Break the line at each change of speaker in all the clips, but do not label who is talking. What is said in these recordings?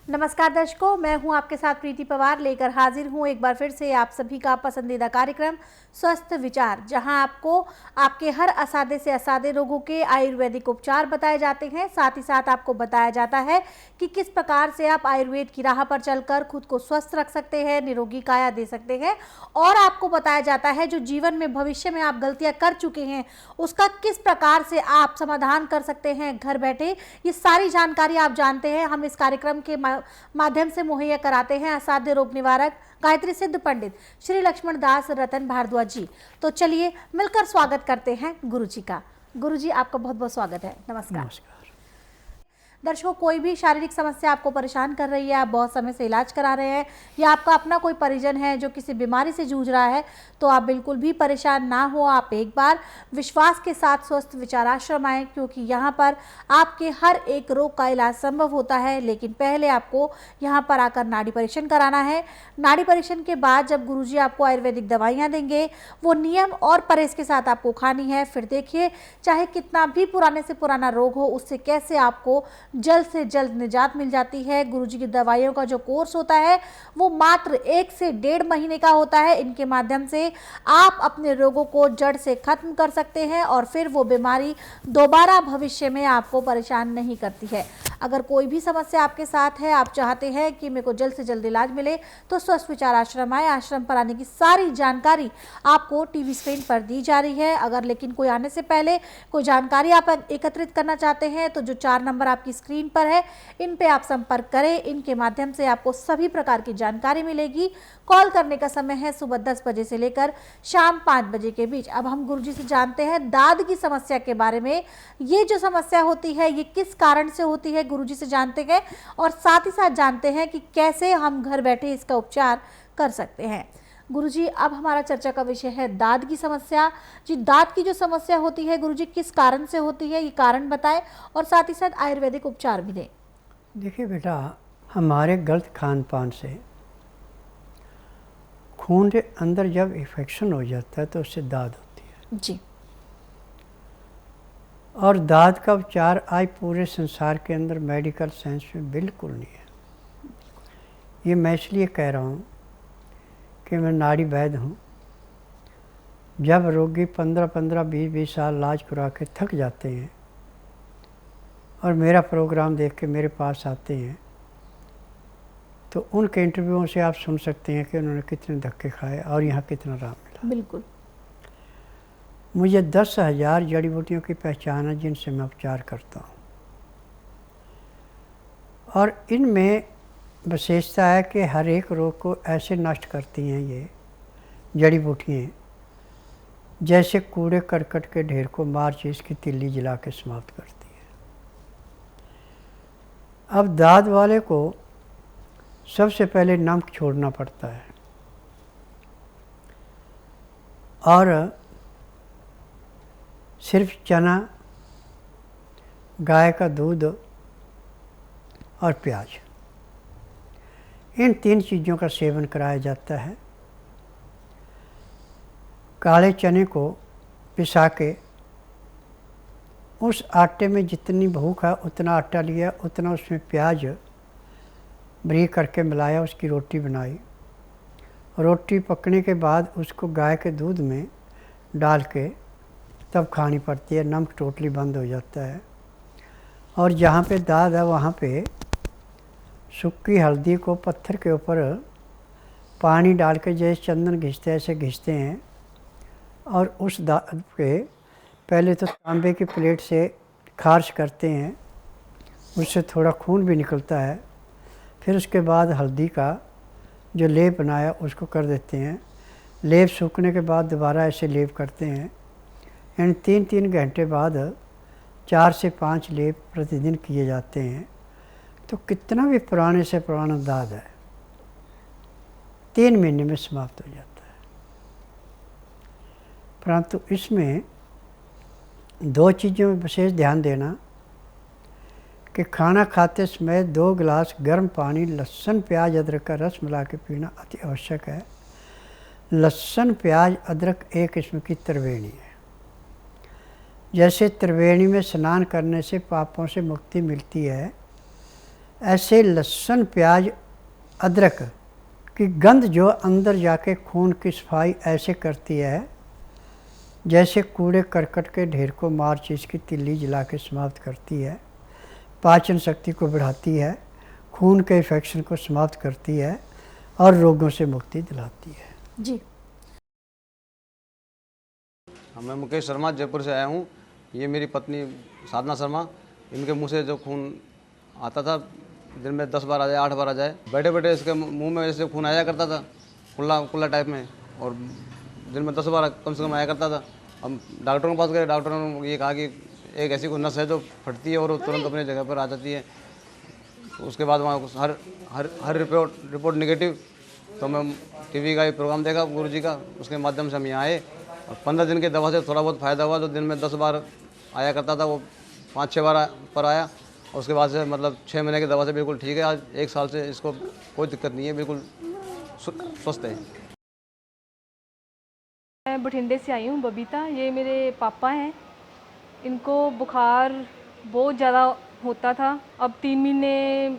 नमस्कार दर्शकों, मैं हूं आपके साथ प्रीति पवार लेकर हाजिर हूं एक बार फिर से आप सभी का पसंदीदा कार्यक्रम स्वस्थ विचार, जहां आपको आपके हर असाध्य से असाध्य रोगों के आयुर्वेदिक उपचार बताए जाते हैं। साथ ही साथ आपको बताया जाता है कि किस प्रकार से आप आयुर्वेद की राह पर चलकर खुद को स्वस्थ रख सकते हैं, निरोगी काया दे सकते हैं। और आपको बताया जाता है जो जीवन में भविष्य में आप गलतियां कर चुके हैं उसका किस प्रकार से आप समाधान कर सकते हैं घर बैठे। ये सारी जानकारी आप जानते हैं, हम इस कार्यक्रम के माध्यम से मुहैया कराते हैं असाध्य रोग निवारक गायत्री सिद्ध पंडित श्री लक्ष्मण दास रतन भारद्वाज जी। तो चलिए मिलकर स्वागत करते हैं गुरु जी का। गुरु जी, आपका बहुत बहुत स्वागत है। नमस्कार। दर्शकों, कोई भी शारीरिक समस्या आपको परेशान कर रही है, आप बहुत समय से इलाज करा रहे हैं या आपका अपना कोई परिजन है जो किसी बीमारी से जूझ रहा है, तो आप बिल्कुल भी परेशान ना हो। आप एक बार विश्वास के साथ स्वस्थ विचाराश्रम आएँ, क्योंकि यहाँ पर आपके हर एक रोग का इलाज संभव होता है। लेकिन पहले आपको यहाँ पर आकर नाड़ी परीक्षण कराना है। नाड़ी परीक्षण के बाद जब गुरुजी आपको आयुर्वेदिक दवाइयाँ देंगे, वो नियम और परहेज के साथ आपको खानी है। फिर देखिए, चाहे कितना भी पुराने से पुराना रोग हो, उससे कैसे आपको जल्द से जल्द निजात मिल जाती है। गुरुजी की दवाइयों का जो कोर्स होता है वो मात्र 1 से 1.5 महीने का होता है। इनके माध्यम से आप अपने रोगों को जड़ से खत्म कर सकते हैं और फिर वो बीमारी दोबारा भविष्य में आपको परेशान नहीं करती है। अगर कोई भी समस्या आपके साथ है, आप चाहते हैं कि मेरे को जल्द से जल्द इलाज मिले, तो स्वस्थ विचार आश्रम आए। आश्रम पर आने की सारी जानकारी आपको टीवी स्क्रीन पर दी जा रही है। अगर लेकिन कोई आने से पहले कोई जानकारी आप एकत्रित करना चाहते हैं तो जो 4 नंबर आपकी स्क्रीन पर है, इन पे आप संपर्क करें। इनके माध्यम से आपको सभी प्रकार की जानकारी मिलेगी। कॉल करने का समय है सुबह 10 बजे से लेकर शाम 5 बजे के बीच। अब हम गुरुजी से जानते हैं दाद की समस्या के बारे में। ये जो समस्या होती है ये किस कारण से होती है, गुरुजी से जानते हैं और साथ ही साथ जानते हैं कि कैसे हम घर बैठे इसका उपचार कर सकते हैं। गुरुजी, अब हमारा चर्चा का विषय है दाद की समस्या। जी, दाद की जो समस्या होती है गुरुजी, किस कारण से होती है, ये कारण बताएं और साथ ही साथ आयुर्वेदिक उपचार भी दें।
देखिए बेटा, हमारे गलत खान पान से खून के अंदर जब इन्फेक्शन हो जाता है तो उससे दाद होती है
जी।
और दाद का उपचार आज पूरे संसार के अंदर मेडिकल साइंस में बिल्कुल नहीं है। ये मैं इसलिए कह रहा हूँ कि मैं नाड़ी वैद्य हूँ। जब रोगी 15-15, 20-20 साल इलाज करा के थक जाते हैं और मेरा प्रोग्राम देख के मेरे पास आते हैं, तो उनके इंटरव्यूओं से आप सुन सकते हैं कि उन्होंने कितने धक्के खाए और यहाँ कितना आराम मिला।
बिल्कुल।
मुझे 10,000 जड़ी बूटियों की पहचान है जिनसे मैं उपचार करता हूँ और इनमें विशेषता है कि हर एक रोग को ऐसे नष्ट करती हैं ये जड़ी बूटियाँ जैसे कूड़े करकट के ढेर को माचिस की तिल्ली जला के समाप्त करती है। अब दाद वाले को सबसे पहले नमक छोड़ना पड़ता है और सिर्फ चना, गाय का दूध और प्याज, इन 3 चीज़ों का सेवन कराया जाता है। काले चने को पिसा के उस आटे में जितनी भूख है उतना आटा लिया, उतना उसमें प्याज बारीक करके मिलाया, उसकी रोटी बनाई। रोटी पकने के बाद उसको गाय के दूध में डाल के तब खानी पड़ती है। नमक टोटली बंद हो जाता है और जहाँ पे दाद है वहाँ पे सूखी हल्दी को पत्थर के ऊपर पानी डाल के जैसे चंदन घिसते ऐसे घिसते हैं और उस दाद पे पहले तो तांबे की प्लेट से खारिश करते हैं, उससे थोड़ा खून भी निकलता है। फिर उसके बाद हल्दी का जो लेप बनाया उसको कर देते हैं। लेप सूखने के बाद दोबारा ऐसे लेप करते हैं। इन 3-3 घंटे बाद 4 से 5 लेप प्रतिदिन किए जाते हैं। तो कितना भी पुराने से पुराना दाद है 3 महीने में समाप्त हो जाता है। परंतु इसमें 2 चीज़ों में विशेष ध्यान देना कि खाना खाते समय 2 गिलास गर्म पानी लहसुन प्याज अदरक का रस मिला के पीना अति आवश्यक है। लहसुन प्याज अदरक एक किस्म की त्रिवेणी है। जैसे त्रिवेणी में स्नान करने से पापों से मुक्ति मिलती है, ऐसे लहसुन, प्याज, अदरक की गंध जो अंदर जाके खून की सफाई ऐसे करती है जैसे कूड़े करकट के ढेर को मार चीज़ की तिल्ली जला के समाप्त करती है, पाचन शक्ति को बढ़ाती है, खून के इन्फेक्शन को समाप्त करती है और रोगों से मुक्ति दिलाती है।
जी।
मैं मुकेश शर्मा जयपुर से आया हूँ। ये मेरी पत्नी साधना शर्मा, इनके मुंह से जो खून आता था दिन में 10 बार आ जाए, 8 बार आ जाए, बैठे बैठे इसके मुंह में जैसे खून आया करता था, कुल्ला कुल्ला टाइप में, और दिन में 10 बार कम से कम आया करता था। हम डॉक्टरों के पास गए, डॉक्टरों ने ये कहा कि एक ऐसी कोई नस है जो फटती है और तुरंत अपनी जगह पर आ जाती है। तो उसके बाद वहाँ हर हर हर रिपोर्ट नेगेटिव। तो मैं टीवी का ही प्रोग्राम देखा गुरुजी का, उसके माध्यम से हम यहाँ आए और 15 दिन की दवा से थोड़ा बहुत फ़ायदा हुआ। जो दिन में 10 बार आया करता था वो 5-6 बार पर आया, और उसके बाद से मतलब 6 महीने की दवा से बिल्कुल ठीक है। आज 1 साल से इसको कोई दिक्कत नहीं है, बिल्कुल स्वस्थ है।
मैं बठिंडे से आई हूँ, बबीता। ये मेरे पापा हैं। इनको बुखार बहुत ज़्यादा होता था। अब 3 महीने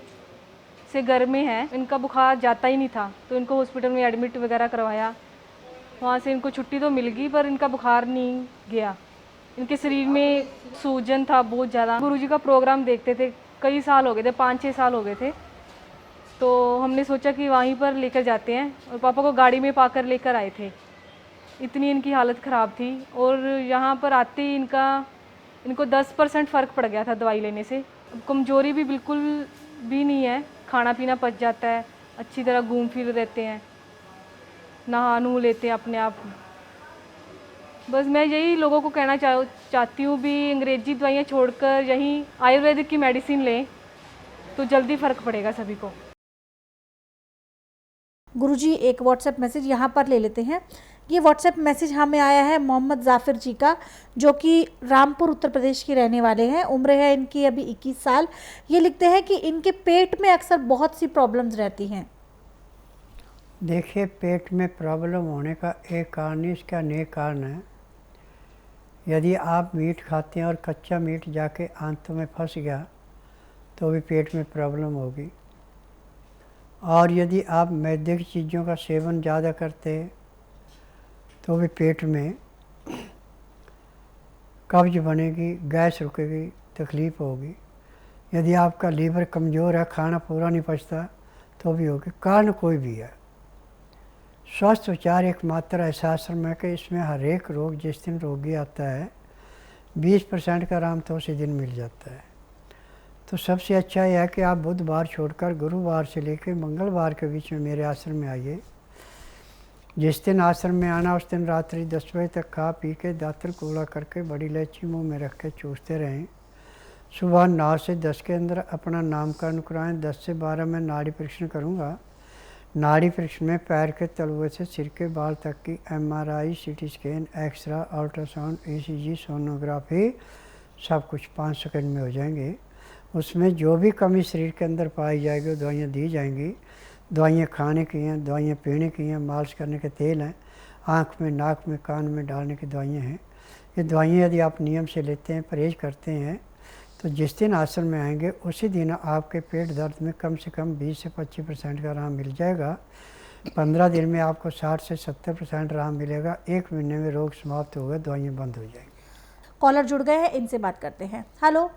से घर में है, इनका बुखार जाता ही नहीं था, तो इनको हॉस्पिटल में एडमिट वगैरह करवाया। वहाँ से इनको छुट्टी तो मिल गई, पर इनका बुखार नहीं गया। इनके शरीर में सूजन था बहुत ज़्यादा। गुरुजी का प्रोग्राम देखते थे, कई साल हो गए थे, 5-6 साल हो गए थे। तो हमने सोचा कि वहीं पर लेकर जाते हैं, और पापा को गाड़ी में पाकर लेकर आए थे। इतनी इनकी हालत ख़राब थी, और यहाँ पर आते ही इनको 10% फ़र्क पड़ गया था दवाई लेने से। अब कमज़ोरी भी बिल्कुल भी नहीं है, खाना पीना पच जाता है, अच्छी तरह घूम फिर रहते हैं, नहा नू लेते हैं अपने आप। बस मैं यही लोगों को कहना चाहती हूँ भी अंग्रेजी दवाइयाँ छोड़कर यहीं आयुर्वेदिक की मेडिसिन लें, तो जल्दी फ़र्क पड़ेगा सभी को।
गुरुजी, एक व्हाट्सएप मैसेज यहाँ पर ले लेते हैं। ये व्हाट्सएप मैसेज हमें आया है मोहम्मद जाफिर जी का, जो कि रामपुर उत्तर प्रदेश के रहने वाले हैं। उम्र है इनकी अभी 21 साल। ये लिखते हैं कि इनके पेट में अक्सर बहुत सी प्रॉब्लम्स रहती हैं।
देखिए, पेट में प्रॉब्लम होने का एक कारण ही इसका अनेक कारण है। यदि आप मीट खाते हैं और कच्चा मीट जाके आंतों में फंस गया तो भी पेट में प्रॉब्लम होगी। और यदि आप मैदे की चीज़ों का सेवन ज़्यादा करते हैं तो भी पेट में कब्ज बनेगी, गैस रुकेगी, तकलीफ़ होगी। यदि आपका लीवर कमज़ोर है, खाना पूरा नहीं पचता, तो भी होगी। कारण कोई भी है। स्वस्थ विचार एकमात्र ऐसा आश्रम है कि इसमें हर एक रोग, जिस दिन रोगी आता है 20% का आराम तो उसी दिन मिल जाता है। तो सबसे अच्छा यह है कि आप बुधवार छोड़कर गुरुवार से लेकर मंगलवार के बीच में मेरे आश्रम में आइए। जिस दिन आश्रम में आना उस दिन रात्रि 10 बजे तक खा पी के दातर कूड़ा करके बड़ी इलायची मुँह में रख के चूसते रहें। सुबह 9 से 10 के अंदर अपना नामकरण कराएँ। 10 से 12 में नाड़ी परीक्षण करूँगा। नाड़ी परीक्षण में पैर के तलुए से सिर के बाल तक की MRI, CT scan, x ray, ultrasound, ECG, sonography सब कुछ 5 सेकंड में हो जाएंगे। उसमें जो भी कमी शरीर के अंदर पाई जाएगी वो दवाइयाँ दी जाएंगी। दवाइयाँ खाने की हैं, दवाइयाँ पीने की हैं, मालिश करने के तेल हैं, आँख में, नाक में, कान में डालने की दवाइयाँ हैं। ये दवाइयाँ यदि आप नियम से लेते हैं, परहेज करते हैं, तो जिस दिन आश्रम में आएंगे उसी दिन आपके पेट दर्द में कम से कम 20 से 25% का आराम मिल जाएगा। 15 दिन में आपको 60 से 70% आराम मिलेगा। 1 महीने में रोग समाप्त होगा, दवाइयाँ बंद हो जाएंगी।
कॉलर जुड़ गए हैं, इनसे बात करते हैं। हेलो।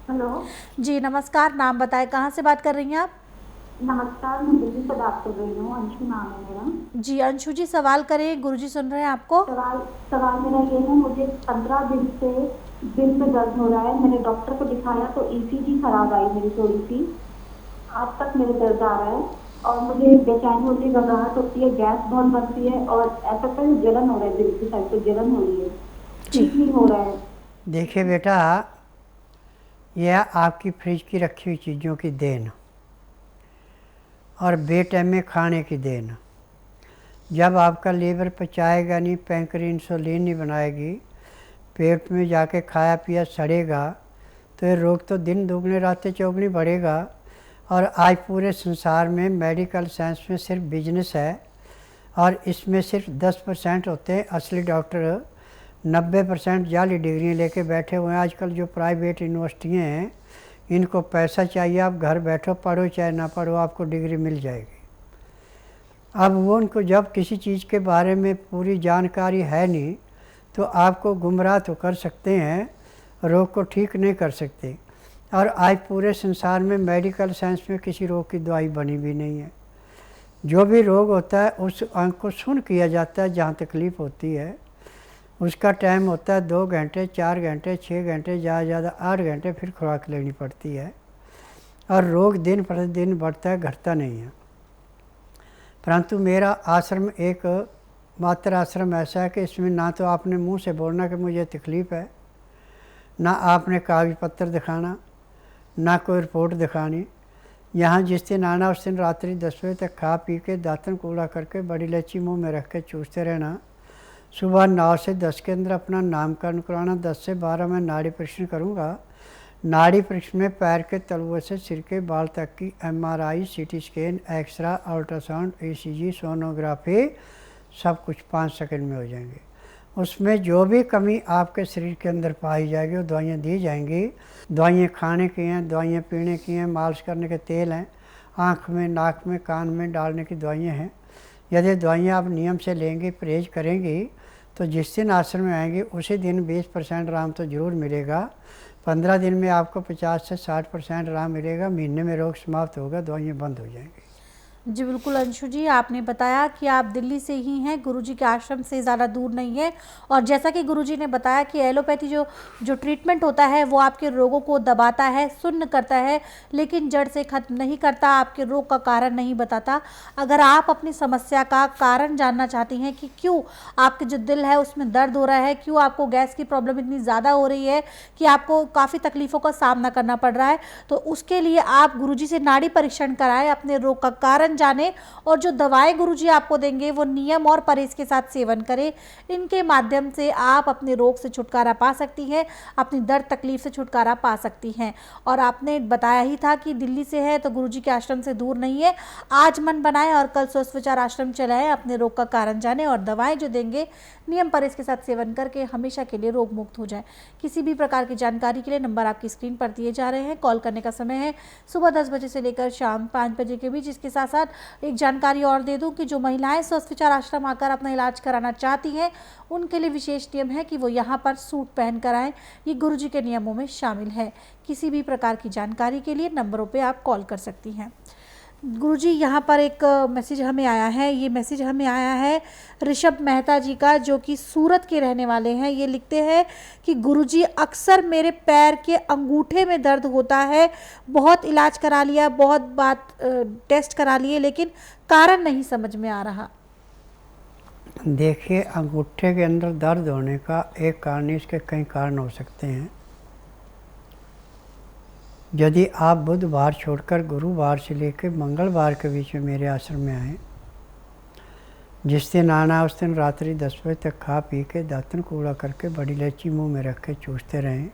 हेलो
जी नमस्कार, नाम बताएं, कहाँ से बात कर रही हैं आप?
नमस्कार, मैं दिल्ली से बात कर रही हूँ। अंशु नाम है मेरा।
जी अंशु जी, सवाल करें, गुरुजी सुन रहे हैं आपको।
सवाल मेरा ये है, मुझे 15 दिन से दिल में दर्द हो रहा है। मैंने डॉक्टर को दिखाया तो ECG खराब आई मेरी थोड़ी सी। आज तक मेरे दर्द आ रहा है और मुझे बेचैनी होती है, घबराहट होती है, गैस बहुत बनती है और ऐसा कोई जलन हो रहा है, दिल की साइड से जलन हो रही है, ठीक नहीं हो रहा है।
देखिए बेटा, यह आपकी फ्रिज की रखी हुई चीज़ों की देन और बेटाइम में खाने की देन। जब आपका लीवर पचाएगा नहीं, पैंक्री इंसुलिन नहीं बनाएगी, पेट में जाके खाया पिया सड़ेगा, तो ये रोग तो दिन दुगने रातें चौगुनी बढ़ेगा। और आज पूरे संसार में मेडिकल साइंस में सिर्फ बिजनेस है और इसमें सिर्फ 10% होते हैं असली डॉक्टर। 90% जाली डिग्रियाँ लेके बैठे हुए हैं। आजकल जो प्राइवेट यूनिवर्सिटियाँ हैं, इनको पैसा चाहिए, आप घर बैठो पढ़ो चाहे ना पढ़ो आपको डिग्री मिल जाएगी। अब वो उनको जब किसी चीज़ के बारे में पूरी जानकारी है नहीं तो आपको गुमराह तो कर सकते हैं, रोग को ठीक नहीं कर सकते। और आज पूरे संसार में मेडिकल साइंस में किसी रोग की दवाई बनी भी नहीं है। जो भी रोग होता है उस अंग को सुन किया जाता है, जहाँ तकलीफ़ होती है उसका टाइम होता है 2 घंटे 4 घंटे 6 घंटे, ज़्यादा ज़्यादा 8 घंटे, फिर खुराक लेनी पड़ती है। और रोग दिन प्रतिदिन बढ़ता है, घटता नहीं है। परंतु मेरा आश्रम एक मात्र आश्रम ऐसा है कि इसमें ना तो आपने मुंह से बोलना कि मुझे तकलीफ़ है, ना आपने कागज पत्र दिखाना, ना कोई रिपोर्ट दिखानी। यहाँ जिस दिन आना उस दिन रात्रि 10 बजे तक खा पी के दातन कूड़ा करके बड़ी इलायची मुंह में रख के चूसते रहना। सुबह 9 से 10 के अंदर अपना नामकरण कराना। 10 से 12 में नाड़ी परीक्षण करूँगा। नाड़ी परीक्षण में पैर के तलुए से सिर के बाल तक की MRI, CT scan, x ray, ultrasound, ECG, sonography सब कुछ 5 सेकंड में हो जाएंगे। उसमें जो भी कमी आपके शरीर के अंदर पाई जाएगी वो दवाइयाँ दी जाएंगी। दवाइयाँ खाने की हैं, दवाइयाँ पीने की हैं, मालिश करने के तेल हैं, आँख में, नाक में, कान में डालने की दवाइयाँ हैं। यदि दवाइयाँ आप नियम से लेंगे, परहेज करेंगी तो जिस दिन आश्रम में आएंगे उसी दिन 20% आराम तो ज़रूर मिलेगा। 15 दिन में आपको 50 से 60% आराम मिलेगा। महीने में रोग समाप्त होगा, दवाइयाँ बंद हो जाएंगी।
जी बिल्कुल अंशु जी, आपने बताया कि आप दिल्ली से ही हैं, गुरुजी के आश्रम से ज़्यादा दूर नहीं है। और जैसा कि गुरुजी ने बताया कि एलोपैथी जो ट्रीटमेंट होता है वो आपके रोगों को दबाता है, सुन्न करता है, लेकिन जड़ से ख़त्म नहीं करता, आपके रोग का कारण नहीं बताता। अगर आप अपनी समस्या का कारण जानना चाहती हैं कि क्यों आपके जो दिल है उसमें दर्द हो रहा है, क्यों आपको गैस की प्रॉब्लम इतनी ज़्यादा हो रही है कि आपको काफ़ी तकलीफ़ों का सामना करना पड़ रहा है, तो उसके लिए आप गुरुजी से नाड़ी परीक्षण कराएं, अपने रोग का कारण जाने और जो दवाएं गुरुजी आपको देंगे वो नियम और परहेज के साथ सेवन करें। इनके माध्यम से आप अपने रोग से छुटकारा पा सकती हैं, अपनी दर्द तकलीफ से छुटकारा पा सकती हैं। और आपने बताया ही था कि दिल्ली से है तो गुरुजी के आश्रम से दूर नहीं है। आज मन बनाएं और कल स्वस्थ विचार आश्रम चलाएं, अपने रोग का कारण जानें और दवाएं जो देंगे नियम परहेज के साथ सेवन करके हमेशा के लिए रोग मुक्त हो जाए। किसी भी प्रकार की जानकारी के लिए नंबर आपकी स्क्रीन पर दिए जा रहे हैं। कॉल करने का समय है सुबह 10 बजे से लेकर शाम 5 बजे के बीच। इसके साथ साथ एक जानकारी और दे दूं कि जो महिलाएं स्वस्थ विचार आश्रम आकर अपना इलाज कराना चाहती हैं उनके लिए विशेष नियम है कि वो यहाँ पर सूट पहन कर आएँ। ये गुरुजी के नियमों में शामिल है। किसी भी प्रकार की जानकारी के लिए नंबरों पर आप कॉल कर सकती हैं। गुरुजी यहाँ पर एक मैसेज हमें आया है। ये मैसेज हमें आया है ऋषभ मेहता जी का, जो कि सूरत के रहने वाले हैं। ये लिखते हैं कि गुरुजी अक्सर मेरे पैर के अंगूठे में दर्द होता है, बहुत इलाज करा लिया, बहुत बात टेस्ट करा लिए, लेकिन कारण नहीं समझ में आ रहा।
देखिए, अंगूठे के अंदर दर्द होने का एक कारण नहीं, इसके कई कारण हो सकते हैं। यदि आप बुधवार छोड़कर गुरुवार से लेकर मंगलवार के बीच में मेरे आश्रम में आएँ, जिस दिन आना उस दिन रात्रि 10 बजे तक खा पी के दातन कूड़ा करके बड़ी इलायची मुंह में रख के चूसते रहें।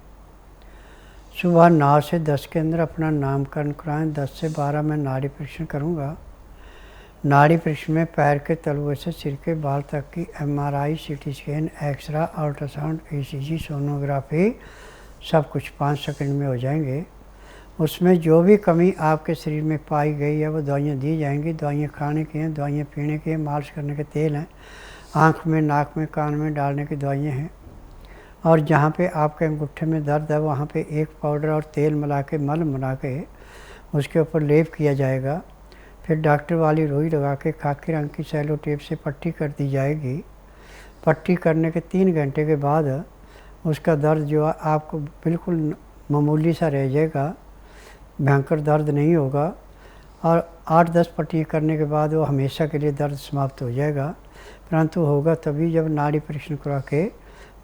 सुबह 9 से 10 के अंदर अपना नामकरण कराएं। 10 से 12 में नाड़ी परीक्षण करूँगा। नाड़ी परीक्षण में पैर के तलुए से सिर के बाल तक की MRI, CT scan, x ray, ultrasound, ECG, sonography सब कुछ 5 सेकंड में हो जाएंगे। उसमें जो भी कमी आपके शरीर में पाई गई है वो दवाइयाँ दी जाएंगी। दवाइयाँ खाने की हैं, दवाइयाँ पीने की हैं, मालिश करने के तेल हैं, आँख में, नाक में, कान में डालने की दवाइयाँ हैं। और जहाँ पे आपके अंगूठे में दर्द है वहाँ पे एक पाउडर और तेल मिला के, मलम बना के उसके ऊपर लेप किया जाएगा। फिर डॉक्टर वाली रुई लगा के खाकी रंग की सेलो टेप से पट्टी कर दी जाएगी। पट्टी करने के 3 घंटे के बाद उसका दर्द जो है आपको बिल्कुल मामूली सा रह जाएगा, भयंकर दर्द नहीं होगा। और 8-10 पट्टियाँ करने के बाद वो हमेशा के लिए दर्द समाप्त हो जाएगा। परंतु होगा तभी जब नाड़ी परीक्षण करा के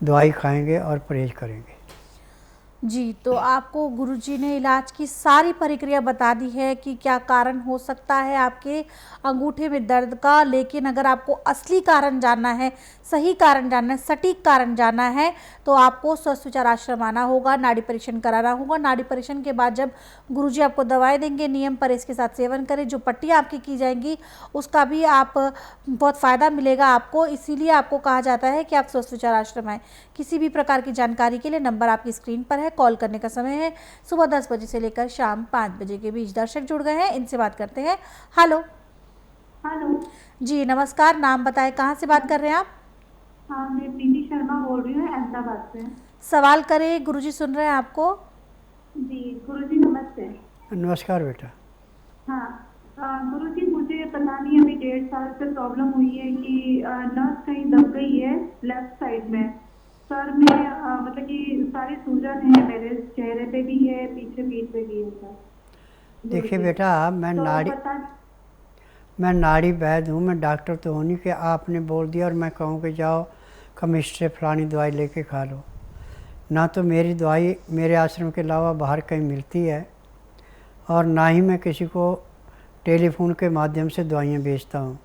दवाई खाएंगे और परहेज करेंगे।
जी, तो आपको गुरुजी ने इलाज की सारी प्रक्रिया बता दी है कि क्या कारण हो सकता है आपके अंगूठे में दर्द का। लेकिन अगर आपको असली कारण जानना है, सही कारण जानना है, सटीक कारण जानना है, तो आपको स्वस्थ विचार आश्रम आना होगा, नाड़ी परीक्षण कराना होगा। नाड़ी परीक्षण के बाद जब गुरुजी आपको दवाएं देंगे, नियम परहेज के साथ सेवन करें। जो पट्टियाँ आपकी की जाएंगी उसका भी आप बहुत फ़ायदा मिलेगा आपको। इसीलिए आपको कहा जाता है कि आप स्वस्थ विचार आश्रम आएँ। किसी भी प्रकार की जानकारी के लिए नंबर आपकी स्क्रीन पर है, कॉल करने का समय है सुबह 10 बजे से लेकर शाम 5 बजे के बीच। दर्शक जुड़ गए हैं, इनसे बात करते हैं। Hello
hello.
जी नमस्कार, नाम बताएं, कहाँ से बात कर रहे हैं आप?
हाँ, मैं प्रीति शर्मा बोल रही हूँ अहमदाबाद से।
सवाल करें, गुरुजी सुन रहे हैं आपको।
जी गुरुजी नमस्ते।
नमस्कार बेटा।
हाँ गुरुजी, मुझे पता नहीं अभी 1.5 साल से प्रॉब्लम हुई है कि नस कहीं दब गई है लेफ्ट साइड में। सर में मतलब कि सारी सूजन है, मेरे चेहरे पे भी है, पीछे पीठ पे भी है सर।
देखिए बेटा, मैं नाड़ी वैद्य हूँ, मैं डॉक्टर तो हूँ नहीं कि आपने बोल दिया और मैं कहूँ कि जाओ केमिस्ट से फलानी दवाई लेके खा लो। ना तो मेरी दवाई मेरे आश्रम के अलावा बाहर कहीं मिलती है और ना ही मैं किसी को टेलीफोन के माध्यम से दवाइयाँ बेचता हूँ।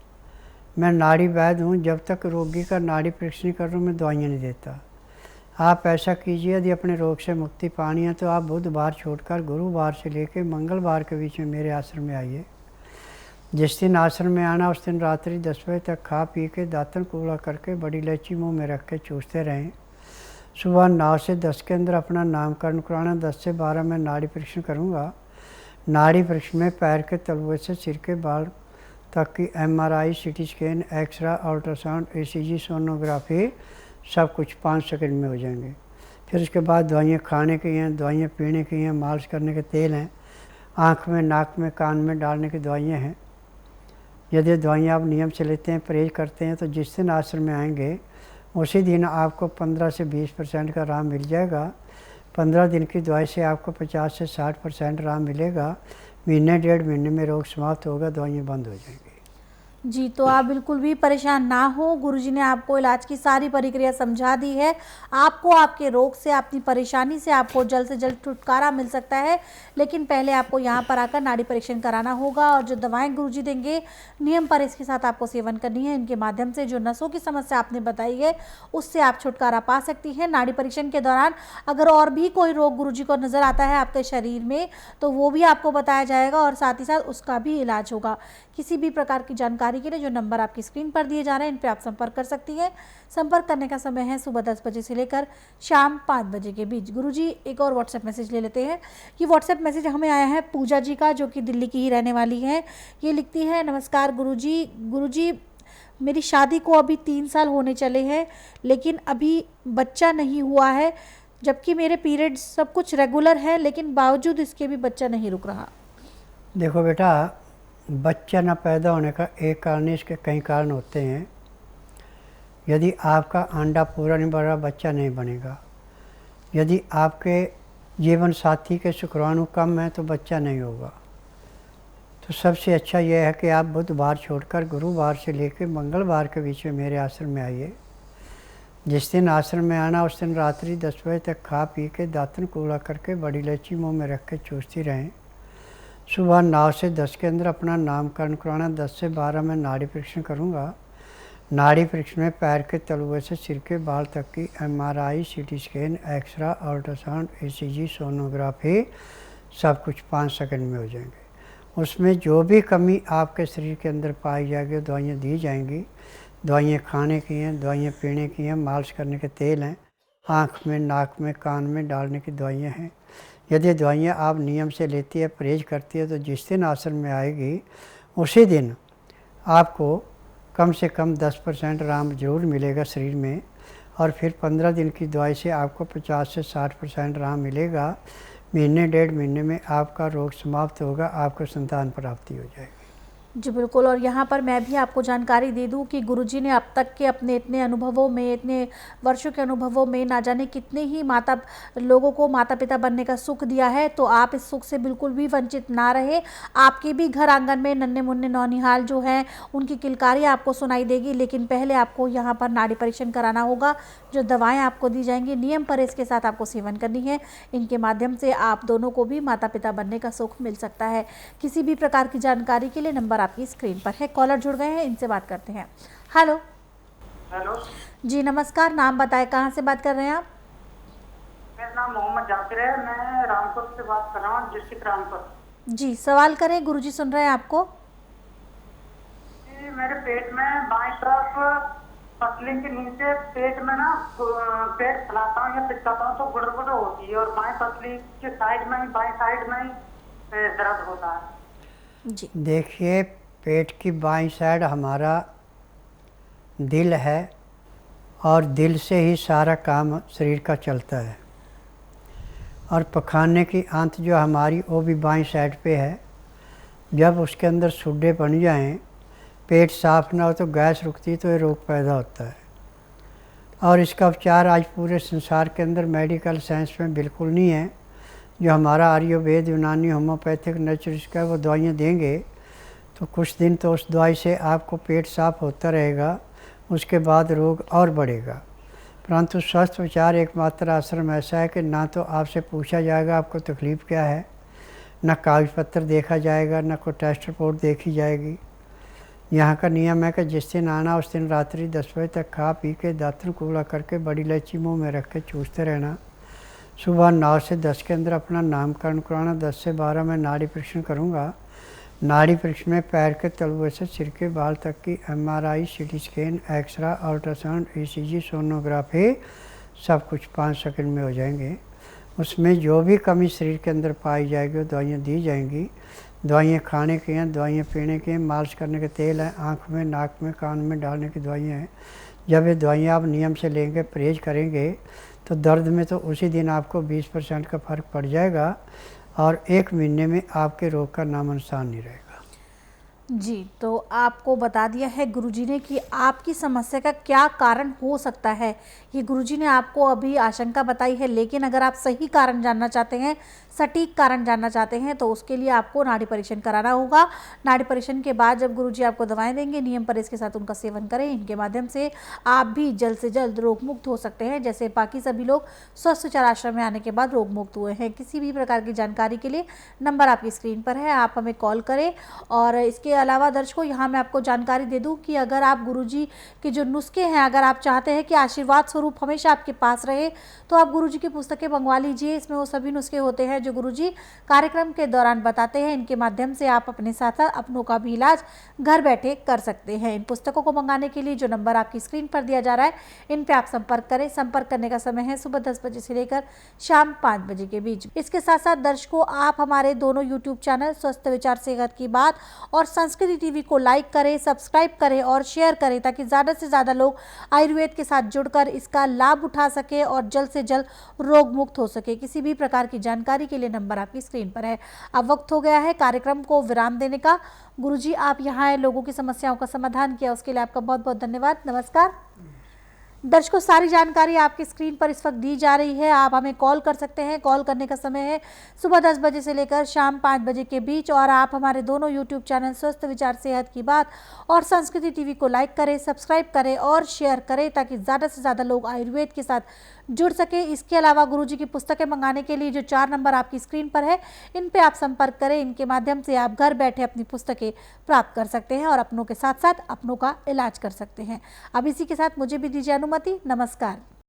मैं नाड़ी वैद्य हूँ, जब तक रोगी का नाड़ी परीक्षण नहीं कर रहा हूँ मैं दवाइयाँ नहीं देता। आप ऐसा कीजिए, यदि अपने रोग से मुक्ति पानी है तो आप बुधवार छोड़कर गुरुवार से लेकर मंगलवार के बीच में मेरे आश्रम में आइए। जिस दिन आश्रम में आना उस दिन रात्रि 10 बजे तक खा पी के दातन कूड़ा करके बड़ी इलायची मुंह में रख के चूसते रहें। सुबह 9 से 10 के अंदर अपना नामकरण कराना। 10 से 12 में नाड़ी परीक्षण करूँगा। नाड़ी परीक्षण में पैर के तलवे से सिर के बाल तक की MRI, CT scan, x ray, ultrasound, ECG, sonography सब कुछ 5 सेकंड में हो जाएंगे। फिर उसके बाद दवाइयाँ खाने की हैं, दवाइयाँ पीने की हैं, मालिश करने के तेल हैं, आँख में, नाक में, कान में डालने की दवाइयाँ हैं। यदि दवाइयाँ आप नियम से लेते हैं, परहेज करते हैं, तो जिस दिन आश्रम में आएंगे उसी दिन आपको 15 से 20% का आराम मिल जाएगा। 15 दिन की दवाई से आपको 50 से 60% आराम मिलेगा। महीने 1.5 महीने में रोग समाप्त होगा, दवाइयाँ बंद हो जाएंगी।
जी, तो आप बिल्कुल भी परेशान ना हो, गुरुजी ने आपको इलाज की सारी प्रक्रिया समझा दी है। आपको आपके रोग से, अपनी परेशानी से आपको जल्द से जल्द छुटकारा मिल सकता है, लेकिन पहले आपको यहाँ पर आकर नाड़ी परीक्षण कराना होगा और जो दवाएं गुरुजी देंगे नियम पर इसके साथ आपको सेवन करनी है। इनके माध्यम से जो नसों की समस्या आपने बताई है उससे आप छुटकारा पा सकती हैं। नाड़ी परीक्षण के दौरान अगर और भी कोई रोग गुरुजी को नज़र आता है आपके शरीर में तो वो भी आपको बताया जाएगा और साथ ही साथ उसका भी इलाज होगा। किसी भी प्रकार की जानकारी के लिए जो नंबर आपकी स्क्रीन पर दिए जा रहे हैं इन पर आप संपर्क कर सकती हैं। संपर्क करने का समय है सुबह 10 बजे से लेकर शाम 5 बजे के बीच। गुरुजी एक और व्हाट्सएप मैसेज ले लेते हैं। ये व्हाट्सएप मैसेज हमें आया है पूजा जी का, जो कि दिल्ली की ही रहने वाली है। ये लिखती है, नमस्कार गुरुजी, मेरी शादी को अभी 3 साल होने चले हैं लेकिन अभी बच्चा नहीं हुआ है, जबकि मेरे पीरियड्स सब कुछ रेगुलर है, लेकिन बावजूद इसके भी बच्चा नहीं रुक रहा।
देखो बेटा, बच्चा न पैदा होने का एक कारण नहीं, इसके कई कारण होते हैं। यदि आपका अंडा पूरा नहीं बढ़ रहा, बच्चा नहीं बनेगा। यदि आपके जीवन साथी के शुक्राणु कम है तो बच्चा नहीं होगा। तो सबसे अच्छा यह है कि आप बुधवार छोड़कर गुरुवार से लेकर मंगलवार के बीच में मेरे आश्रम में आइए। जिस दिन आश्रम में आना उस दिन रात्रि 10 बजे तक खा पी के दातन कूड़ा करके बड़ी इलायची मुँह में रख के चूसती रहें। सुबह 9 से 10 के अंदर अपना नामकरण कराना। 10 से 12 में नाड़ी परीक्षण करूँगा। नाड़ी परीक्षण में पैर के तलवे से सिर के बाल तक की MRI, CT scan, x ray, ultrasound, ECG, sonography सब कुछ 5 सेकंड में हो जाएंगे। उसमें जो भी कमी आपके शरीर के अंदर पाई जाएगी दवाइयाँ दी जाएंगी। दवाइयाँ खाने की हैं, दवाइयाँ पीने की हैं, मालिश करने के तेल हैं, आँख में, नाक में, कान में डालने की दवाइयाँ हैं। यदि दवाइयाँ आप नियम से लेती है, परहेज करती है, तो जिस दिन आश्रम में आएगी उसी दिन आपको कम से कम 10% आराम जरूर मिलेगा शरीर में। और फिर 15 दिन की दवाई से आपको 50 से 60% आराम मिलेगा। महीने 1.5 महीने में आपका रोग समाप्त होगा, आपको संतान प्राप्ति हो जाएगी।
जी बिल्कुल, और यहाँ पर मैं भी आपको जानकारी दे दूँ कि गुरुजी ने अब तक के अपने इतने अनुभवों में, इतने वर्षों के अनुभवों में ना जाने कितने ही लोगों को माता पिता बनने का सुख दिया है। तो आप इस सुख से बिल्कुल भी वंचित ना रहे। आपके भी घर आंगन में नन्हे मुन्ने नौनिहाल जो हैं उनकी किलकारी आपको सुनाई देगी, लेकिन पहले आपको यहाँ पर नाड़ी परीक्षण कराना होगा। जो दवाएँ आपको दी जाएंगी नियम पर इसके साथ आपको सेवन करनी है। इनके माध्यम से आप दोनों को भी माता पिता बनने का सुख मिल सकता है। किसी भी प्रकार की जानकारी के लिए नंबर आपकी स्क्रीन पर है। कॉलर जुड़ गए हैं, इनसे बात करते हैं। हेलो जी नमस्कार, नाम बताएं, कहां से बात कर रहे हैं आप?
मेरा नाम मोहम्मद जाकिर है, मैं रामपुर से बात कर रहा हूँ, डिस्ट्रिक्ट रामपुर।
जी सवाल करें, गुरुजी सुन रहे हैं आपको।
मेरे पेट में बाईं तरफ पसली के नीचे पेट में ना पेट फैलाता हूँ या पिचकाता हूँ तो गुड़गुड़ होती है, और बाएं पसली के साइड में ही, बाएं साइड में ही दर्द होता है।
जी
देखिए, पेट की बाईं साइड हमारा दिल है और दिल से ही सारा काम शरीर का चलता है, और पखाने की आंत जो हमारी वो भी बाईं साइड पे है। जब उसके अंदर सुड्डे बन जाएं, पेट साफ ना हो तो गैस रुकती तो ये रोग पैदा होता है। और इसका उपचार आज पूरे संसार के अंदर मेडिकल साइंस में बिल्कुल नहीं है। जो हमारा आयुर्वेद, यूनानी, होम्योपैथिक, नेचुरल का वो दवाइयाँ देंगे तो कुछ दिन तो उस दवाई से आपको पेट साफ होता रहेगा, उसके बाद रोग और बढ़ेगा। परंतु स्वस्थ विचार एकमात्र आश्रम ऐसा है कि ना तो आपसे पूछा जाएगा आपको तकलीफ़ क्या है, ना कागज पत्र देखा जाएगा, ना कोई टेस्ट रिपोर्ट देखी जाएगी। यहाँ का नियम है कि जिस दिन आना उस दिन रात्रि 10 बजे तक खा पी के दातुन कूड़ा करके बड़ी इलायची मुँह में रख के चूसते रहना। सुबह 9 से 10 के अंदर अपना नामकरण कराना। 10 से 12 में नाड़ी परीक्षण करूँगा। नाड़ी परीक्षण में पैर के तलुए से सिर के बाल तक की MRI, CT scan, x ray, ultrasound, ECG, sonography सब कुछ 5 सेकंड में हो जाएंगे। उसमें जो भी कमी शरीर के अंदर पाई जाएगी वो दवाइयाँ दी जाएंगी। दवाइयाँ खाने की हैं, दवाइयाँ पीने की हैं, मालिश करने के तेल हैं, आँख में, नाक में, कान में डालने की दवाइयाँ हैं। जब ये दवाइयाँ आप नियम से लेंगे, परहेज करेंगे तो दर्द में तो उसी दिन आपको 20% का फ़र्क पड़ जाएगा और 1 महीने में आपके रोग का नामो निशान नहीं रहेगा।
जी, तो आपको बता दिया है गुरुजी ने कि आपकी समस्या का क्या कारण हो सकता है। ये गुरुजी ने आपको अभी आशंका बताई है, लेकिन अगर आप सही कारण जानना चाहते हैं, सटीक कारण जानना चाहते हैं, तो उसके लिए आपको नाड़ी परीक्षण कराना होगा। नाड़ी परीक्षण के बाद जब गुरुजी आपको दवाएं देंगे, नियम पर इसके साथ उनका सेवन करें। इनके माध्यम से आप भी जल्द से जल्द रोग मुक्त हो सकते हैं, जैसे बाकी सभी लोग स्वस्थ विचार आश्रम में आने के बाद रोग मुक्त हुए हैं। किसी भी प्रकार की जानकारी के लिए नंबर आपकी स्क्रीन पर है, आप हमें कॉल करें। और इसके अलावा दर्शकों, यहाँ मैं आपको जानकारी दे दूं कि अगर आप गुरुजी के जो नुस्खे हैं, अगर आप चाहते हैं कि आशीर्वाद स्वरूप हमेशा आपके पास रहे, तो आप गुरुजी की पुस्तकें मंगवा लीजिए। इसमें वो सभी नुस्खे होते हैं जो गुरुजी कार्यक्रम के दौरान बताते हैं। इनके माध्यम से आप अपने साथ साथ अपनों का भी इलाज घर बैठे कर सकते हैं। इन पुस्तकों को मंगाने के लिए जो नंबर आपकी स्क्रीन पर दिया जा रहा है, इन पे आप संपर्क करें। संपर्क करने का समय है सुबह 10 बजे से लेकर शाम 5 बजे के बीच। इसके साथ साथ दर्शकों, आप हमारे दोनों यूट्यूब चैनल स्वस्थ विचार सेहत की बात और संस्कृति टीवी को लाइक करें, सब्सक्राइब करें और शेयर करें, ताकि ज़्यादा से ज़्यादा लोग आयुर्वेद के साथ जुड़कर इसका लाभ उठा सके और जल्द से जल्द रोग मुक्त हो सके। किसी भी प्रकार की जानकारी के लिए नंबर आपकी स्क्रीन पर है। अब वक्त हो गया है कार्यक्रम को विराम देने का। गुरुजी, आप यहाँ आए, लोगों की समस्याओं का समाधान किया, उसके लिए आपका बहुत बहुत धन्यवाद। नमस्कार। दर्शकों, सारी जानकारी आपकी स्क्रीन पर इस वक्त दी जा रही है। आप हमें कॉल कर सकते हैं। कॉल करने का समय है सुबह 10 बजे से लेकर शाम 5 बजे के बीच। और आप हमारे दोनों यूट्यूब चैनल स्वस्थ विचार सेहत की बात और संस्कृति टीवी को लाइक करें, सब्सक्राइब करें और शेयर करें, ताकि ज़्यादा से ज़्यादा लोग आयुर्वेद के साथ जुड़ सके। इसके अलावा गुरुजी की पुस्तकें मंगाने के लिए जो 4 नंबर आपकी स्क्रीन पर है, इन पे आप संपर्क करें। इनके माध्यम से आप घर बैठे अपनी पुस्तकें प्राप्त कर सकते हैं और अपनों के साथ साथ अपनों का इलाज कर सकते हैं। अब इसी के साथ मुझे भी दीजिए अनुमति। नमस्कार।